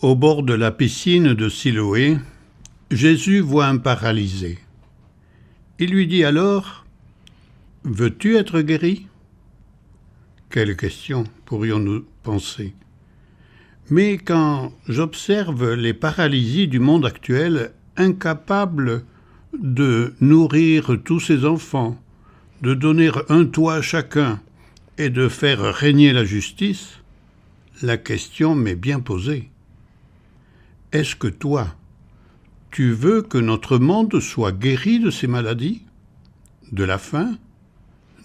Au bord de la piscine de Siloé, Jésus voit un paralysé. Il lui dit alors : « Veux-tu être guéri ?» Quelle question, pourrions-nous penser. Mais quand j'observe les paralysies du monde actuel, incapables de nourrir tous ses enfants, de donner un toit à chacun et de faire régner la justice, la question m'est bien posée. Est-ce que toi, tu veux que notre monde soit guéri de ces maladies, de la faim,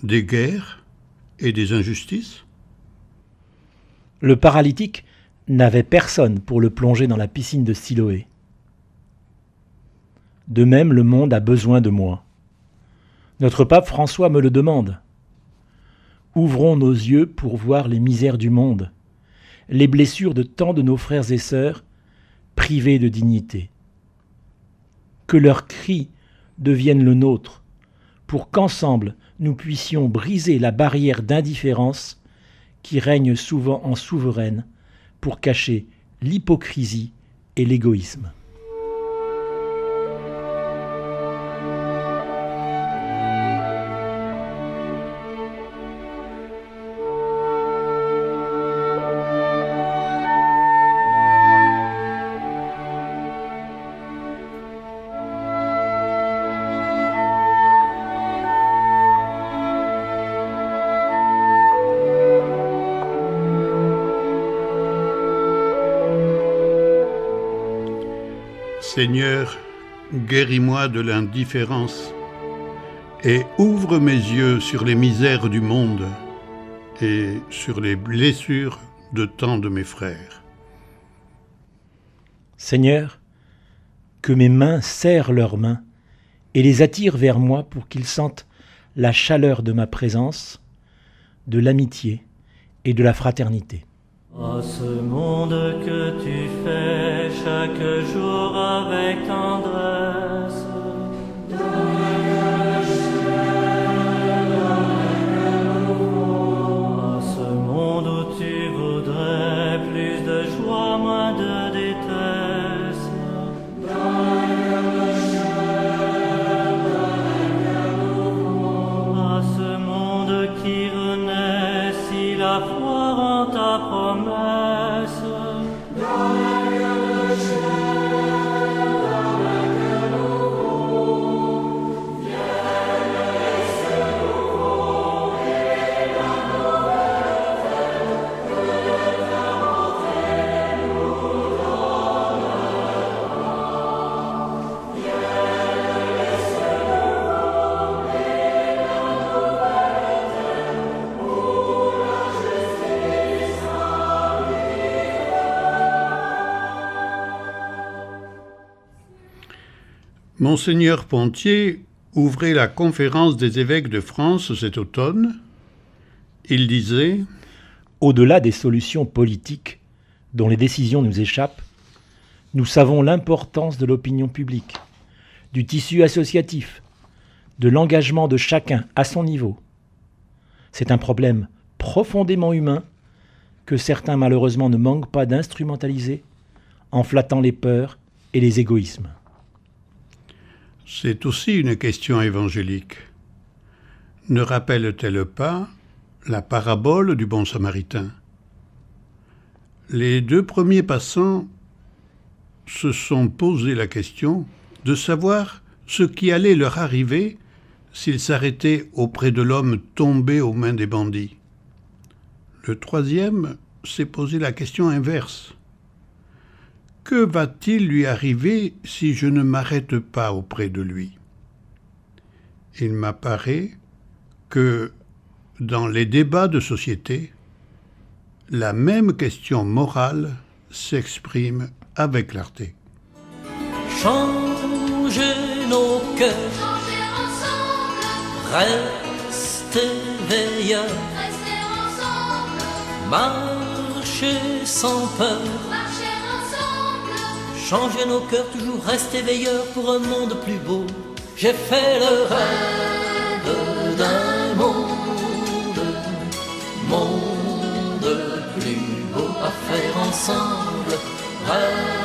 des guerres et des injustices ? Le paralytique n'avait personne pour le plonger dans la piscine de Siloé. De même, le monde a besoin de moi. Notre pape François me le demande. Ouvrons nos yeux pour voir les misères du monde, les blessures de tant de nos frères et sœurs privés de dignité. Que leurs cris deviennent le nôtre, pour qu'ensemble nous puissions briser la barrière d'indifférence qui règne souvent en souveraine pour cacher l'hypocrisie et l'égoïsme. Seigneur, guéris-moi de l'indifférence et ouvre mes yeux sur les misères du monde et sur les blessures de tant de mes frères. Seigneur, que mes mains serrent leurs mains et les attirent vers moi pour qu'ils sentent la chaleur de ma présence, de l'amitié et de la fraternité. À ce monde que tu fais chaque jour avec tendresse, à ce monde où tu voudrais plus de joie, moins de détresse, à ce monde qui renaît si la foi rend ta promesse. Monseigneur Pontier ouvrait la conférence des évêques de France cet automne. Il disait : Au-delà des solutions politiques dont les décisions nous échappent, nous savons l'importance de l'opinion publique, du tissu associatif, de l'engagement de chacun à son niveau. C'est un problème profondément humain que certains malheureusement ne manquent pas d'instrumentaliser en flattant les peurs et les égoïsmes. C'est aussi une question évangélique. Ne rappelle-t-elle pas la parabole du bon samaritain ? Les deux premiers passants se sont posé la question de savoir ce qui allait leur arriver s'ils s'arrêtaient auprès de l'homme tombé aux mains des bandits. Le troisième s'est posé la question inverse. Que va-t-il lui arriver si je ne m'arrête pas auprès de lui ? Il m'apparaît que dans les débats de société, la même question morale s'exprime avec clarté. Changer nos cœurs, changer ensemble, rester veilleurs, rester ensemble, marcher sans peur, marcher ensemble, changer nos cœurs, toujours rester veilleurs pour un monde plus beau. J'ai fait le rêve d'un monde plus beau à faire ensemble, Rêve